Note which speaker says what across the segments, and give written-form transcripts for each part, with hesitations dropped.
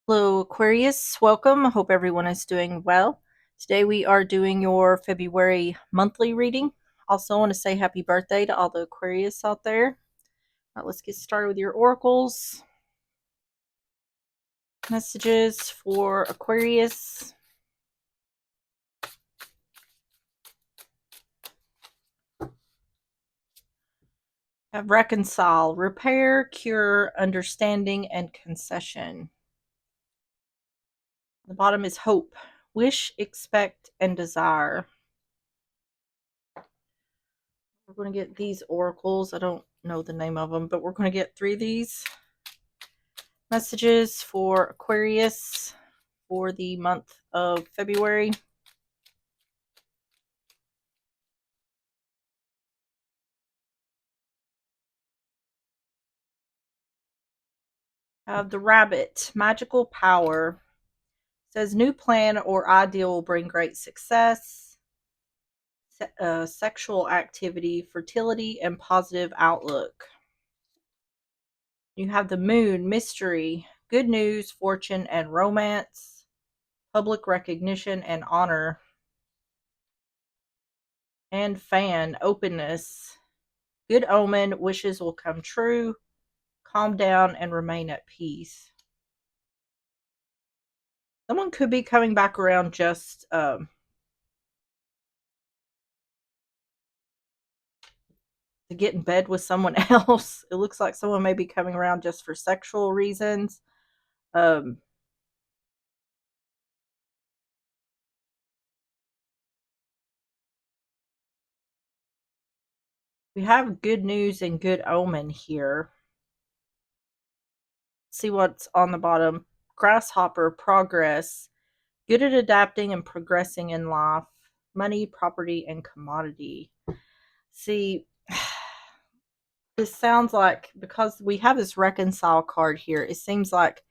Speaker 1: Hello, Aquarius. Welcome. I hope everyone is doing well. Today we are doing your February monthly reading. Also, want to say happy birthday to all the Aquarius out there. All right, let's get started with your oracles. Messages for Aquarius. Have reconcile, repair, cure, understanding, and concession. The bottom is hope, wish, expect, and desire. We're going to get these oracles. I don't know the name of them, but we're going to get 3 of these messages for Aquarius for the month of February. The rabbit, magical power. Says new plan or ideal will bring great success. Sexual activity, fertility, and positive outlook. You have the moon, mystery, good news, fortune, and romance. Public recognition and honor. And fan, openness. Good omen, wishes will come true. Calm down and remain at peace. Someone could be coming back around just to get in bed with someone else. It looks like someone may be coming around just for sexual reasons. Um, we have good news and good omen here. See what's on the bottom. Grasshopper, progress. Good at adapting and progressing in life. Money, property, and commodity. See, this sounds like, because we have this reconcile card here, it seems like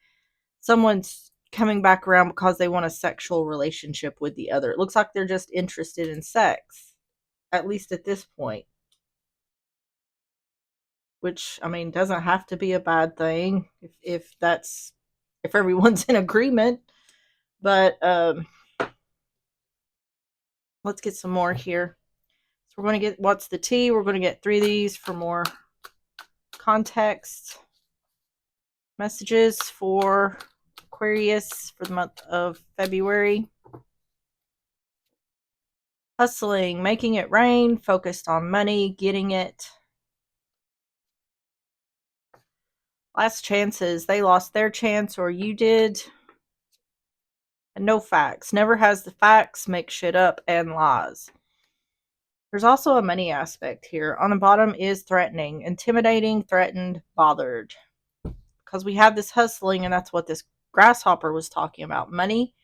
Speaker 1: someone's coming back around because they want a sexual relationship with the other. It looks like they're just interested in sex, at least at this point. Which, I mean, doesn't have to be a bad thing if everyone's in agreement. But let's get some more here. So we're going to get what's the tea. We're going to get 3 of these for more context. Messages for Aquarius for the month of February. Hustling, making it rain, focused on money, getting it. Last chances, they lost their chance or you did. And no facts, never has the facts, make shit up, and lies. There's also a money aspect here. On the bottom is threatening, intimidating, threatened, bothered. Because we have this hustling, and that's what this grasshopper was talking about. Money,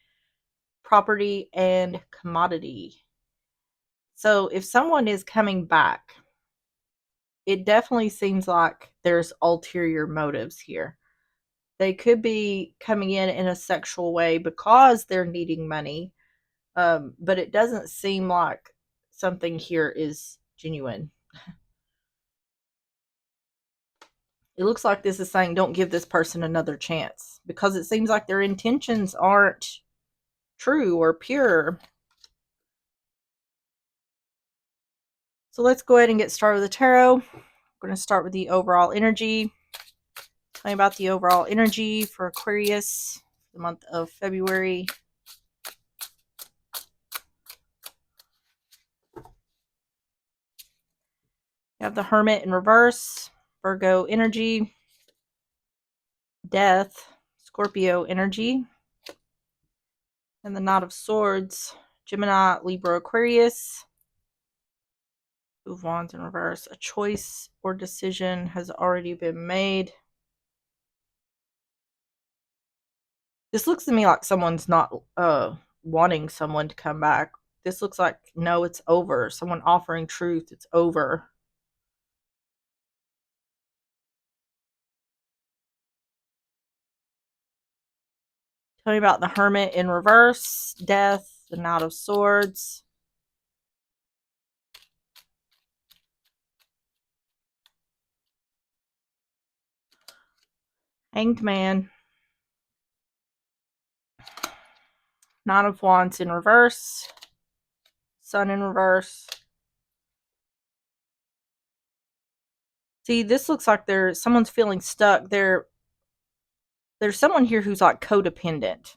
Speaker 1: property, and commodity. So if someone is coming back, it definitely seems like there's ulterior motives here. They could be coming in a sexual way because they're needing money, but it doesn't seem like something here is genuine. It looks like this is saying don't give this person another chance because it seems like their intentions aren't true or pure. So let's go ahead and get started with the tarot. We're going to start with the overall energy. Tell me about the overall energy for Aquarius for the month of February. You have the Hermit in reverse, Virgo energy, Death, Scorpio energy, and the Knot of Swords, Gemini, Libra, Aquarius. Two of Wands in reverse. A choice or decision has already been made. This looks to me like someone's not wanting someone to come back. This looks like, no, it's over. Someone offering truth, it's over. Tell me about the Hermit in reverse, Death, the Knight of Swords. Hanged Man. Nine of Wands in reverse. Sun in reverse. See, this looks like someone's feeling stuck. There's someone here who's like codependent.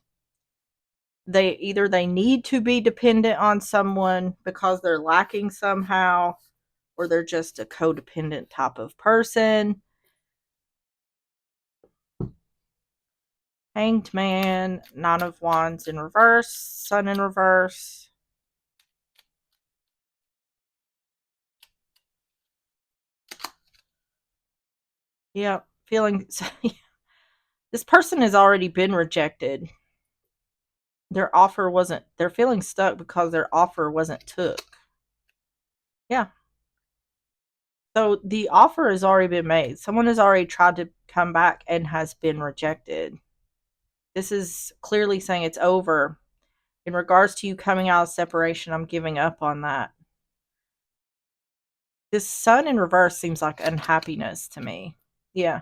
Speaker 1: They need to be dependent on someone because they're lacking somehow, or they're just a codependent type of person. Hanged Man, Nine of Wands in reverse, Sun in reverse. Yep, feeling this person has already been rejected. They're feeling stuck because their offer wasn't took. Yeah. So the offer has already been made. Someone has already tried to come back and has been rejected. This is clearly saying it's over. In regards to you coming out of separation, I'm giving up on that. This Sun in reverse seems like unhappiness to me. Yeah.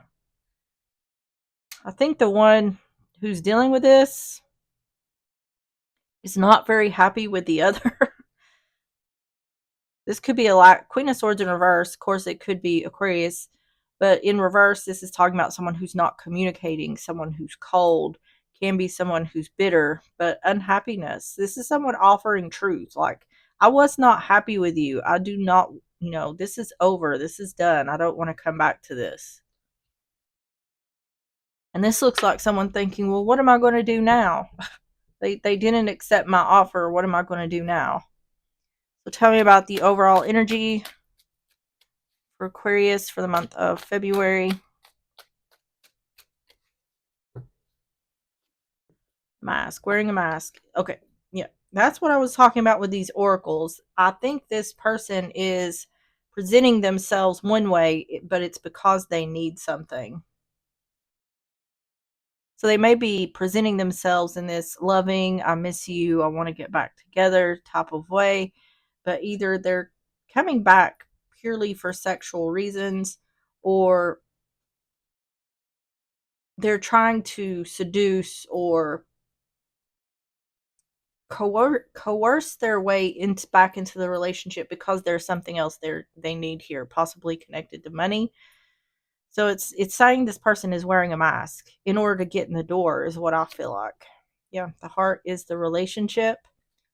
Speaker 1: I think the one who's dealing with this is not very happy with the other. This could be a Queen of Swords in reverse. Of course, it could be Aquarius. But in reverse, this is talking about someone who's not communicating, someone who's cold, can be someone who's bitter, but unhappiness. This is someone offering truth. Like, I was not happy with you. I do not, this is over. This is done. I don't want to come back to this. And this looks like someone thinking, well, what am I going to do now? They didn't accept my offer. What am I going to do now? So tell me about the overall energy for Aquarius for the month of February. Mask. Wearing a mask. Okay. Yeah. That's what I was talking about with these oracles. I think this person is presenting themselves one way, but it's because they need something. So they may be presenting themselves in this loving, I miss you, I want to get back together type of way, but either they're coming back purely for sexual reasons, or they're trying to seduce or coerce their way back into the relationship because there's something else they need here, possibly connected to money. So it's saying this person is wearing a mask in order to get in the door is what I feel like. Yeah, the heart is the relationship.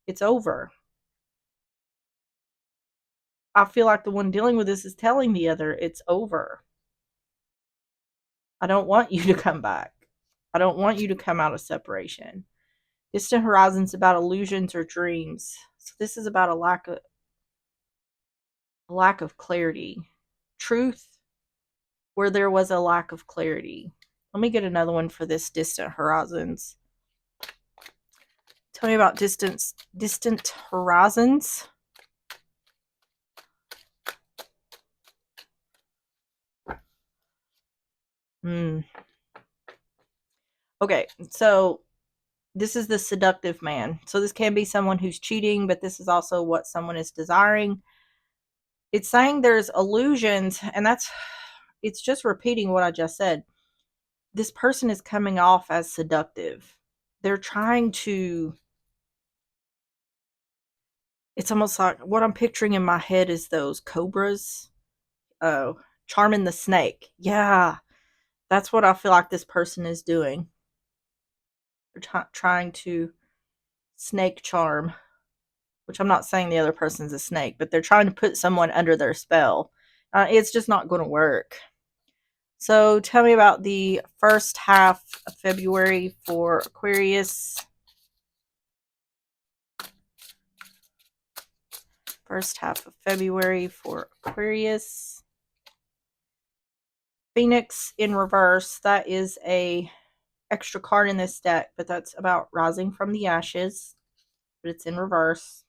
Speaker 1: It's over. I feel like the one dealing with this is telling the other it's over. I don't want you to come back. I don't want you to come out of separation. Distant horizons about illusions or dreams. So this is about a lack of clarity. Truth where there was a lack of clarity. Let me get another one for this distant horizons. Tell me about distant horizons. Okay, so this is the seductive man. So this can be someone who's cheating, but this is also what someone is desiring. It's saying there's illusions, and it's just repeating what I just said. This person is coming off as seductive. They're trying to, it's almost like what I'm picturing in my head is those cobras. Oh, charming the snake. Yeah, that's what I feel like this person is doing. They're trying to snake charm, which I'm not saying the other person's a snake, but they're trying to put someone under their spell. It's just not going to work. So tell me about the first half of February for Aquarius. First half of February for Aquarius. Phoenix in reverse. That is a extra card in this deck, but that's about rising from the ashes. But it's in reverse.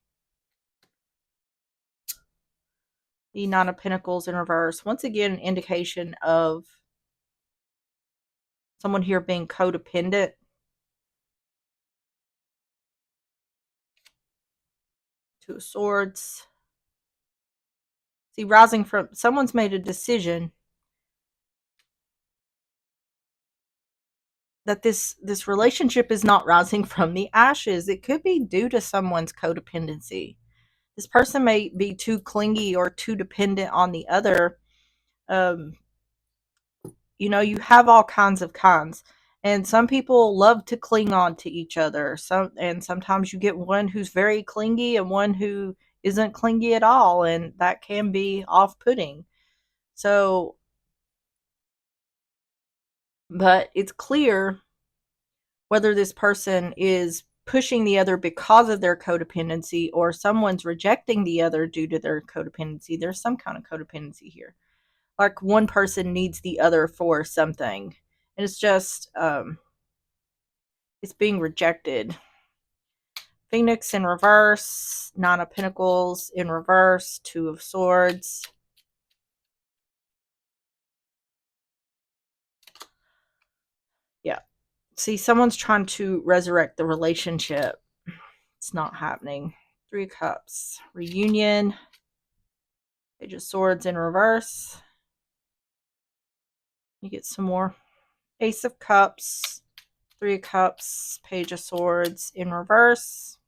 Speaker 1: The Nine of Pentacles in reverse. Once again, an indication of someone here being codependent. Two of Swords. See, rising from someone's made a decision. that this relationship is not rising from the ashes. It could be due to someone's codependency. This person may be too clingy or too dependent on the other. Um, you have all kinds of kinds. And some people love to cling on to each other. Sometimes you get one who's very clingy and one who isn't clingy at all, and that can be off-putting. So, but it's clear whether this person is pushing the other because of their codependency or someone's rejecting the other due to their codependency. There's some kind of codependency here. Like one person needs the other for something. And it's just it's being rejected. Phoenix in reverse, Nine of Pentacles in reverse, Two of Swords. Yeah. See, someone's trying to resurrect the relationship. It's not happening. Three of Cups, reunion, Page of Swords in reverse. You get some more. Ace of Cups, Three of Cups, Page of Swords in reverse.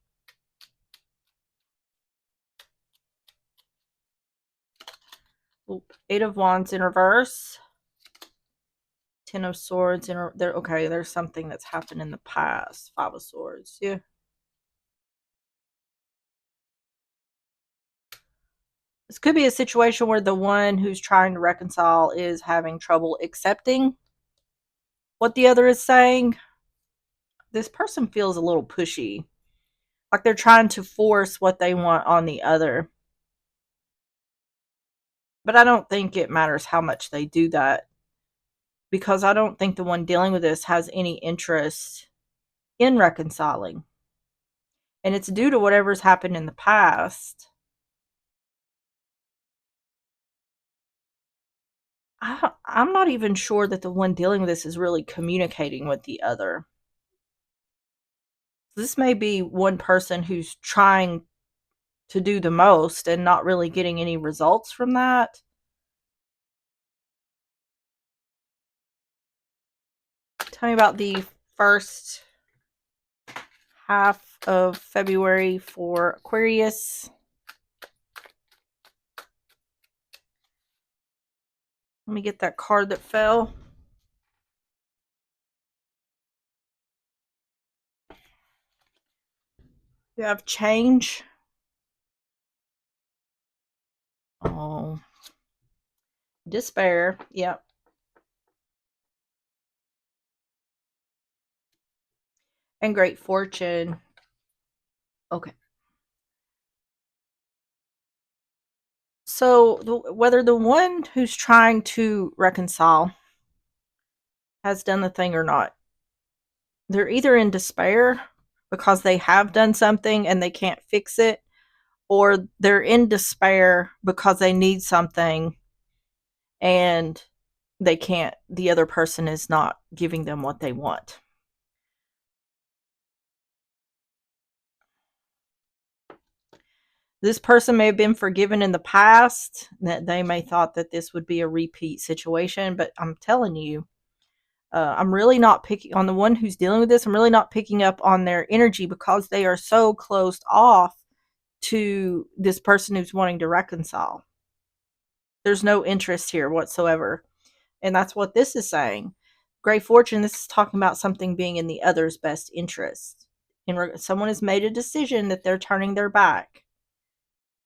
Speaker 1: Oop. Eight of Wands in reverse. Ten of Swords in there. Okay, there's something that's happened in the past. Five of Swords. Yeah. This could be a situation where the one who's trying to reconcile is having trouble accepting what the other is saying. This person feels a little pushy, like they're trying to force what they want on the other. But I don't think it matters how much they do that, because I don't think the one dealing with this has any interest in reconciling. And it's due to whatever's happened in the past. I'm not even sure that the one dealing with this is really communicating with the other. This may be one person who's trying to do the most and not really getting any results from that. Tell me about the first half of February for Aquarius. Let me get that card that fell. You have change. Oh. Despair. Yep. And great fortune. Okay. So whether the one who's trying to reconcile has done the thing or not, they're either in despair because they have done something and they can't fix it, or they're in despair because they need something and they can't, the other person is not giving them what they want. This person may have been forgiven in the past, that they may thought that this would be a repeat situation, but I'm telling you, I'm really not picking on the one who's dealing with this. I'm really not picking up on their energy because they are so closed off to this person who's wanting to reconcile. There's no interest here whatsoever. And that's what this is saying. Great fortune, this is talking about something being in the other's best interest. Someone has made a decision that they're turning their back.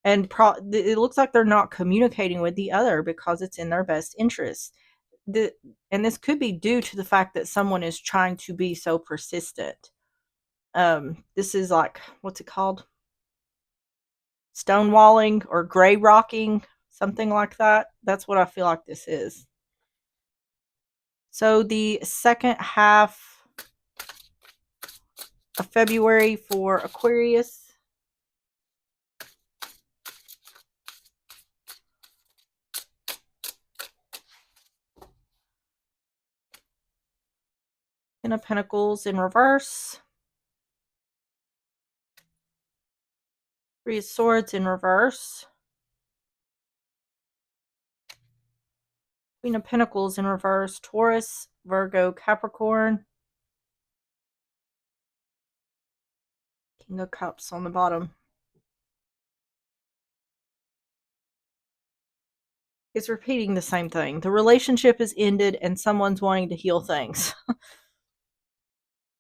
Speaker 1: And it looks like they're not communicating with the other because it's in their best interest. And this could be due to the fact that someone is trying to be so persistent. This is like, what's it called? Stonewalling or gray rocking, something like that. That's what I feel like this is. So the second half of February for Aquarius. Ten of Pentacles in reverse. Three of Swords in reverse. Queen of Pentacles in reverse. Taurus, Virgo, Capricorn. King of Cups on the bottom. It's repeating the same thing. The relationship is ended and someone's wanting to heal things.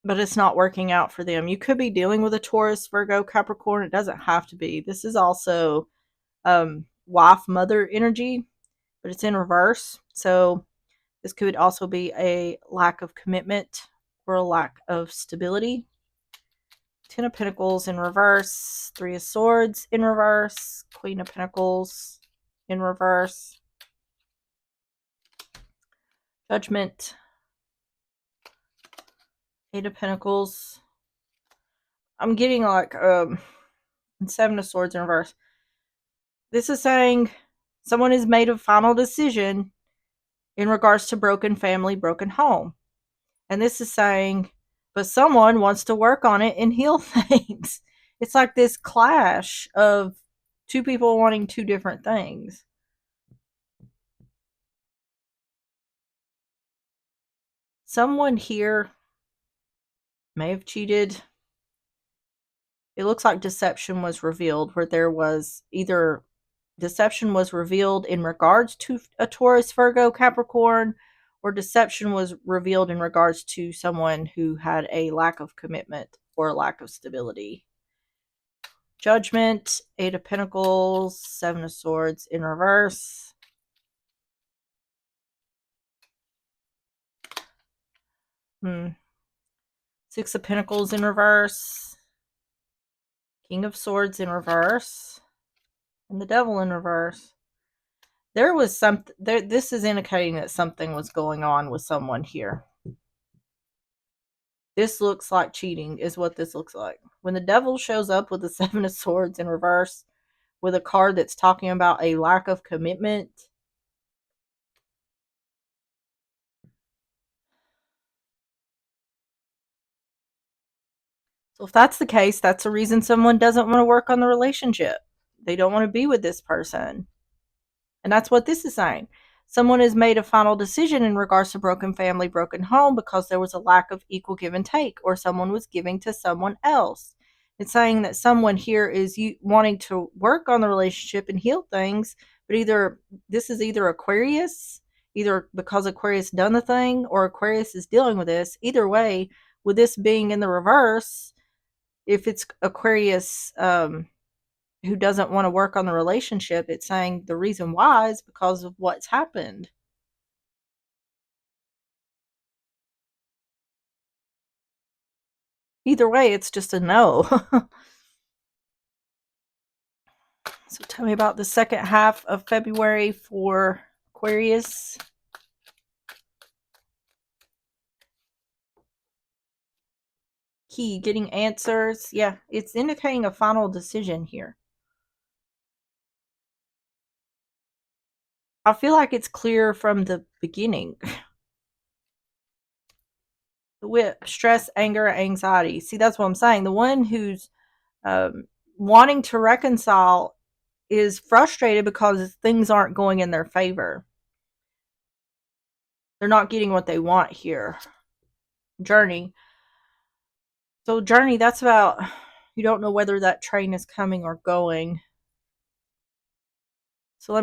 Speaker 1: But it's not working out for them. You could be dealing with a Taurus, Virgo, Capricorn. It doesn't have to be. This is also wife, mother energy, but it's in reverse. So this could also be a lack of commitment or a lack of stability. Ten of Pentacles in reverse. Three of Swords in reverse. Queen of Pentacles in reverse. Judgment. Eight of Pentacles. I'm getting like Seven of Swords in reverse. This is saying someone has made a final decision in regards to broken family, broken home. And this is saying, but someone wants to work on it and heal things. It's like this clash of two people wanting two different things. Someone here may have cheated. It looks like deception was revealed, where there was either deception was revealed in regards to a Taurus, Virgo, Capricorn, or deception was revealed in regards to someone who had a lack of commitment or a lack of stability. Judgment, Eight of Pentacles, Seven of Swords in reverse. Six of Pentacles in reverse. King of Swords in reverse. And the Devil in reverse. There was something there. This is indicating that something was going on with someone here. This looks like cheating is what this looks like. When the Devil shows up with the Seven of Swords in reverse with a card that's talking about a lack of commitment, so if that's the case, that's the reason someone doesn't want to work on the relationship. They don't want to be with this person. And that's what this is saying. Someone has made a final decision in regards to broken family, broken home, because there was a lack of equal give and take, or someone was giving to someone else. It's saying that someone here is wanting to work on the relationship and heal things, but this is either Aquarius, either because Aquarius done the thing, or Aquarius is dealing with this. Either way, with this being in the reverse, if it's Aquarius who doesn't want to work on the relationship, it's saying the reason why is because of what's happened. Either way, it's just a no. So tell me about the second half of February for Aquarius. Key, getting answers. Yeah, it's indicating a final decision here. I feel like it's clear from the beginning. The whip, stress, anger, anxiety. See, that's what I'm saying. The one who's wanting to reconcile is frustrated because things aren't going in their favor. They're not getting what they want here. Journey. So journey, that's about, you don't know whether that train is coming or going. So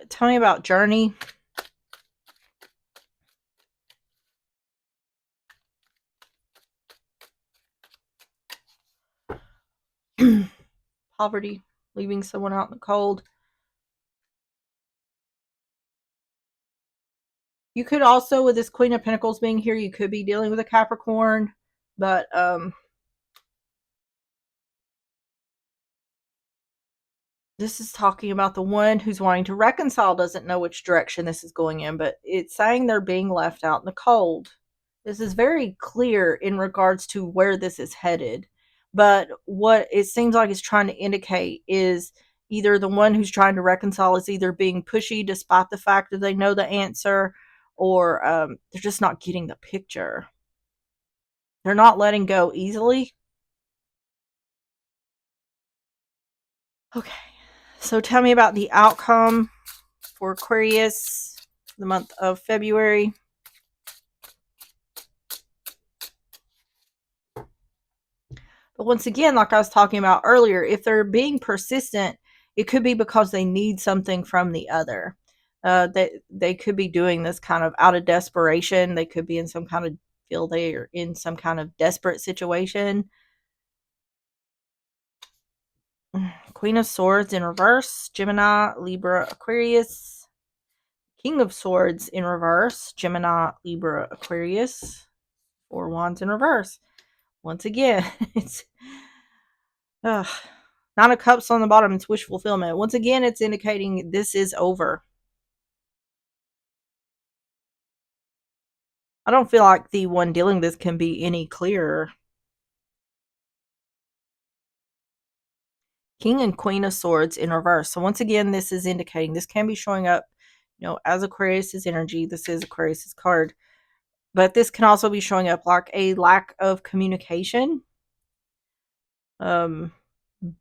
Speaker 1: tell me about journey. Poverty, leaving someone out in the cold. You could also, with this Queen of Pentacles being here, you could be dealing with a Capricorn, but this is talking about the one who's wanting to reconcile doesn't know which direction this is going in, but it's saying they're being left out in the cold. This is very clear in regards to where this is headed. But what it seems like it's trying to indicate is either the one who's trying to reconcile is either being pushy despite the fact that they know the answer, or they're just not getting the picture. They're not letting go easily. Okay, so tell me about the outcome for Aquarius for the month of February. The But once again, like I was talking about earlier, if they're being persistent, it could be because they need something from the other. They could be doing this kind of out of desperation. They could be in some kind of feel they are in some kind of desperate situation. Queen of Swords in reverse, Gemini, Libra, Aquarius. King of Swords in reverse, Gemini, Libra, Aquarius. Four Wands in reverse. Once again, it's Nine of Cups on the bottom. It's wish fulfillment. Once again, it's indicating this is over. I don't feel like the one dealing this can be any clearer. King and Queen of Swords in reverse. So once again, this is indicating this can be showing up, as Aquarius's energy. This is Aquarius's card. But this can also be showing up like a lack of communication,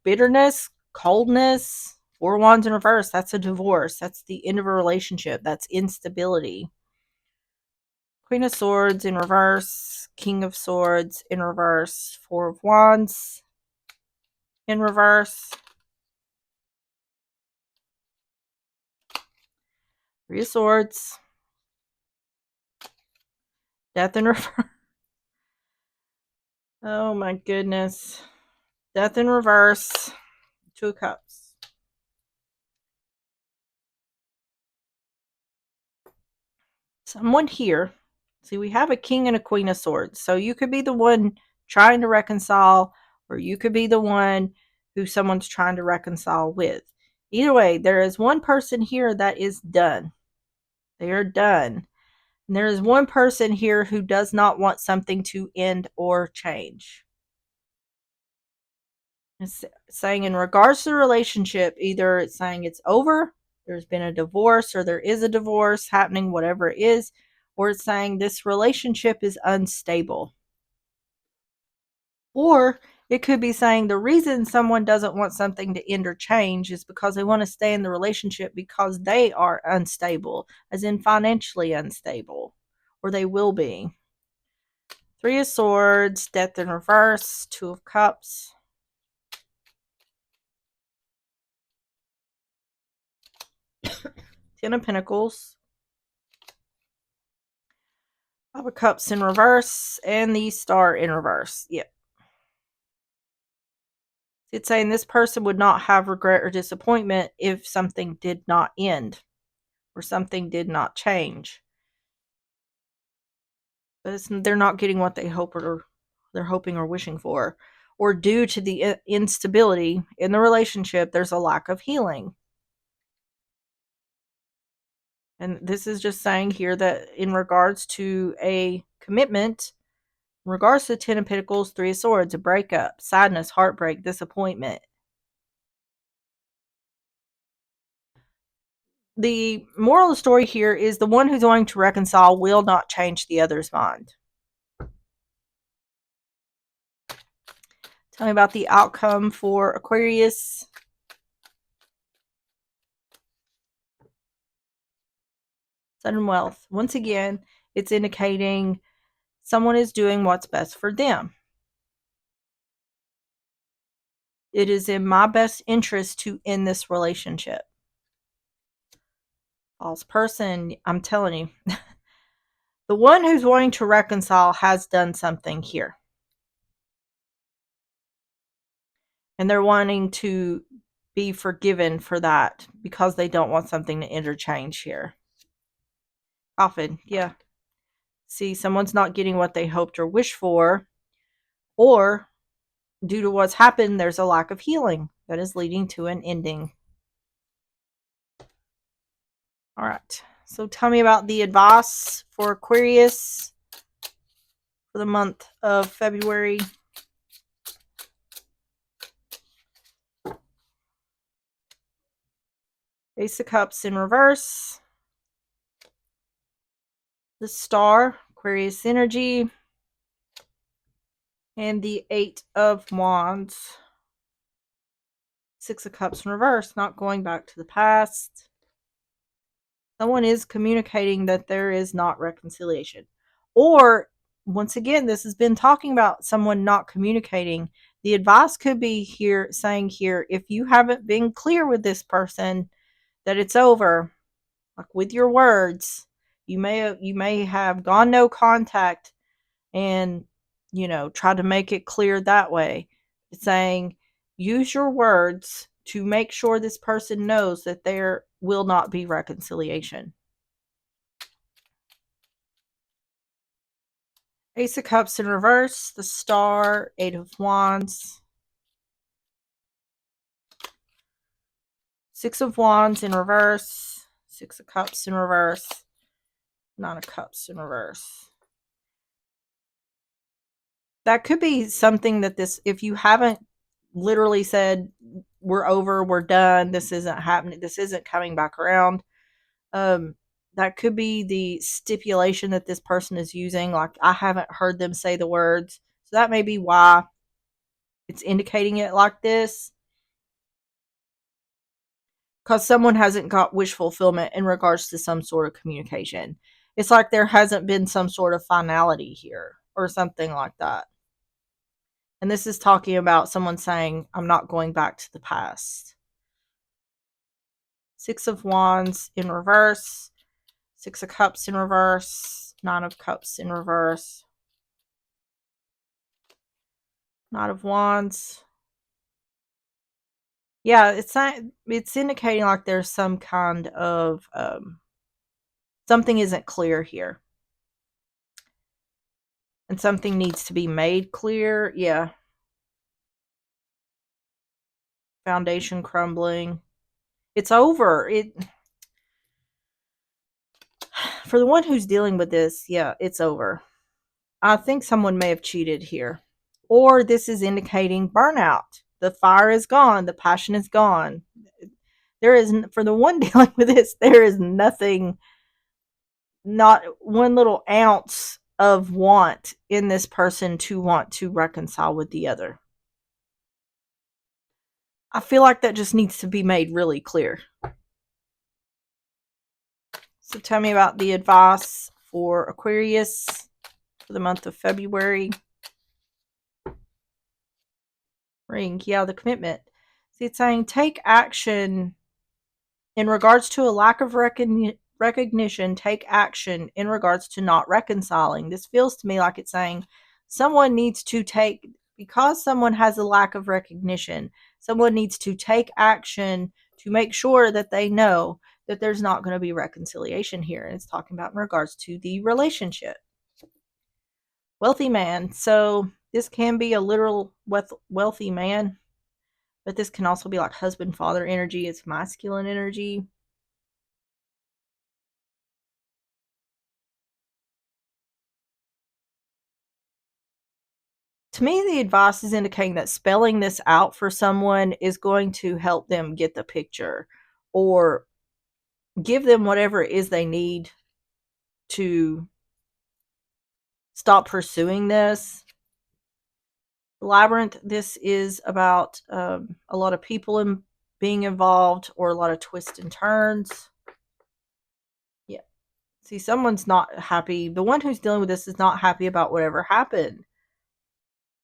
Speaker 1: bitterness, coldness. Four Wands in reverse. That's a divorce. That's the end of a relationship. That's instability. Queen of Swords in reverse. King of Swords in reverse. Four of Wands in reverse. Three of Swords. Death in reverse. Oh my goodness. Death in reverse. Two of Cups. Someone here. See, we have a King and a Queen of Swords. So you could be the one trying to reconcile, or you could be the one who someone's trying to reconcile with. Either way, there is one person here that is done. They are done. And there is one person here who does not want something to end or change. It's saying in regards to the relationship, either it's saying it's over, there's been a divorce, or there is a divorce happening, whatever it is, or it's saying this relationship is unstable. Or it could be saying the reason someone doesn't want something to end or change is because they want to stay in the relationship because they are unstable, as in financially unstable, or they will be. Three of Swords, Death in reverse, Two of Cups. Ten of Pentacles. Five of Cups in reverse, and the Star in reverse. Yep. It's saying this person would not have regret or disappointment if something did not end or something did not change. But they're not getting what they hope or they're hoping or wishing for. Or due to the instability in the relationship, there's a lack of healing. And this is just saying here that in regards to a commitment, in regards to the Ten of Pentacles, Three of Swords, a breakup, sadness, heartbreak, disappointment. The moral of the story here is the one who's going to reconcile will not change the other's mind. Tell me about the outcome for Aquarius. Sudden wealth. Once again, it's indicating someone is doing what's best for them. It is in my best interest to end this relationship. False person, I'm telling you. The one who's wanting to reconcile has done something here. And they're wanting to be forgiven for that because they don't want something to interchange here. Often, yeah. See, someone's not getting what they hoped or wished for, or due to what's happened, there's a lack of healing that is leading to an ending. All right. So tell me about the advice for Aquarius for the month of February. Ace of Cups in reverse. The Star, Aquarius energy. And the Eight of Wands. Six of Cups in reverse, not going back to the past. Someone is communicating that there is not reconciliation. Or, once again, this has been talking about someone not communicating. The advice could be here saying here, if you haven't been clear with this person that it's over, like with your words, you may have gone no contact and try to make it clear that way. It's saying use your words to make sure this person knows that there will not be reconciliation. Ace of Cups in reverse, the Star, Eight of Wands, Six of Wands in reverse, Six of Cups in reverse, Nine of Cups in reverse. That could be something that if you haven't literally said, we're over, we're done, this isn't happening, this isn't coming back around, that could be the stipulation that this person is using. Like, I haven't heard them say the words. So that may be why it's indicating it like this. Because someone hasn't got wish fulfillment in regards to some sort of communication. It's like there hasn't been some sort of finality here or something like that. And this is talking about someone saying, I'm not going back to the past. Six of Wands in reverse, Six of Cups in reverse, Nine of Cups in reverse, Knight of Wands. Yeah, it's indicating like there's some kind of something isn't clear here. And something needs to be made clear. Yeah. Foundation crumbling. It's over. For the one who's dealing with this, yeah, it's over. I think someone may have cheated here. Or this is indicating burnout. The fire is gone. The passion is gone. There is, for the one dealing with this, there is nothing, not one little ounce of want in this person to want to reconcile with the other. I feel like that just needs to be made really clear. So tell me about the advice for Aquarius for the month of February. Ring, yeah, the commitment. See, it's saying take action in regards to a lack of recognition. Take action in regards to not reconciling. This feels to me like it's saying someone needs to take, because someone has a lack of recognition, someone needs to take action to make sure that they know that there's not going to be reconciliation here. And it's talking about in regards to the relationship. Wealthy man. So this can be a literal wealthy man, but this can also be like husband, father energy. It's masculine energy. To me, the advice is indicating that spelling this out for someone is going to help them get the picture or give them whatever it is they need to stop pursuing this. Labyrinth, this is about a lot of people being involved or a lot of twists and turns. Yeah. See, someone's not happy. The one who's dealing with this is not happy about whatever happened.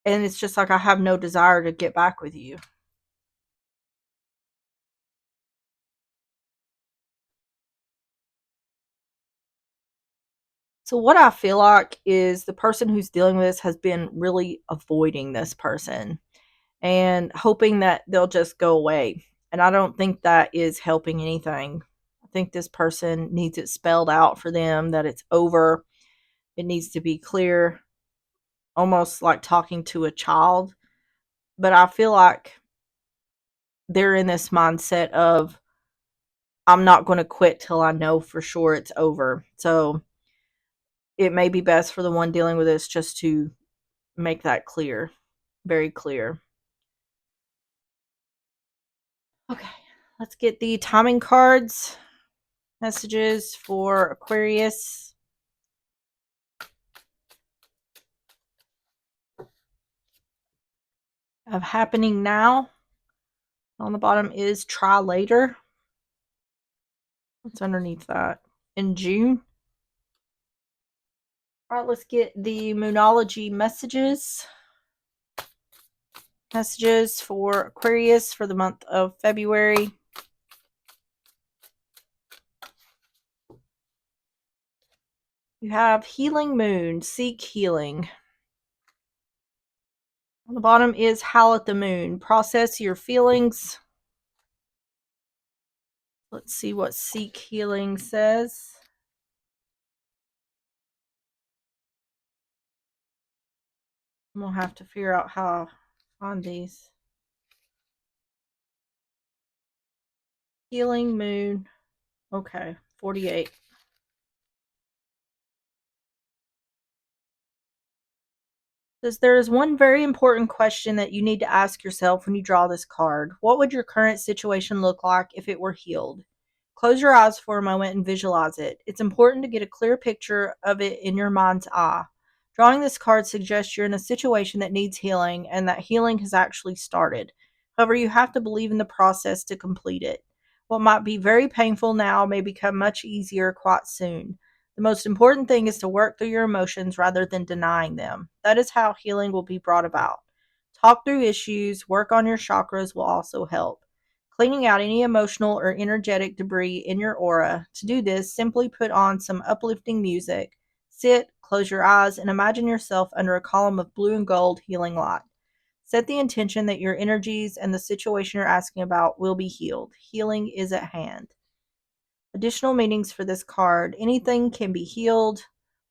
Speaker 1: And it's just like, I have no desire to get back with you. So what I feel like is the person who's dealing with this has been really avoiding this person and hoping that they'll just go away. And I don't think that is helping anything. I think this person needs it spelled out for them that it's over. It needs to be clear, almost like talking to a child. But I feel like they're in this mindset of, I'm not going to quit till I know for sure it's over. So it may be best for the one dealing with this just to make that clear, very clear. Okay, let's get the timing cards. Messages for Aquarius. Of happening now. On the bottom is try later. What's underneath that? In June. All right, let's get the Moonology messages. Messages for Aquarius for the month of February. You have Healing Moon. Seek healing. On the bottom is Howl at the Moon. Process your feelings. Let's see what Seek Healing says. I'm going to have to figure out how to find these. Healing Moon. Okay, 48. Says there is one very important question that you need to ask yourself when you draw this card. What would your current situation look like if it were healed? Close your eyes for a moment and visualize it. It's important to get a clear picture of it in your mind's eye. Drawing this card suggests you're in a situation that needs healing and that healing has actually started. However, you have to believe in the process to complete it. What might be very painful now may become much easier quite soon. The most important thing is to work through your emotions rather than denying them. That is how healing will be brought about. Talk through issues, work on your chakras will also help. Cleaning out any emotional or energetic debris in your aura. To do this, simply put on some uplifting music. Sit, close your eyes, and imagine yourself under a column of blue and gold healing light. Set the intention that your energies and the situation you're asking about will be healed. Healing is at hand. Additional meanings for this card. Anything can be healed.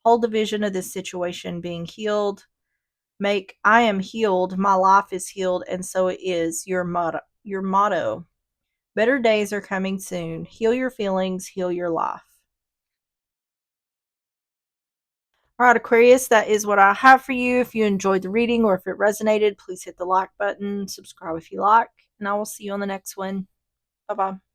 Speaker 1: Hold the vision of this situation being healed. Make I am healed, my life is healed, and so it is your motto. Better days are coming soon. Heal your feelings, heal your life. All right, Aquarius, that is what I have for you. If you enjoyed the reading or if it resonated, please hit the like button, subscribe if you like, and I will see you on the next one. Bye bye.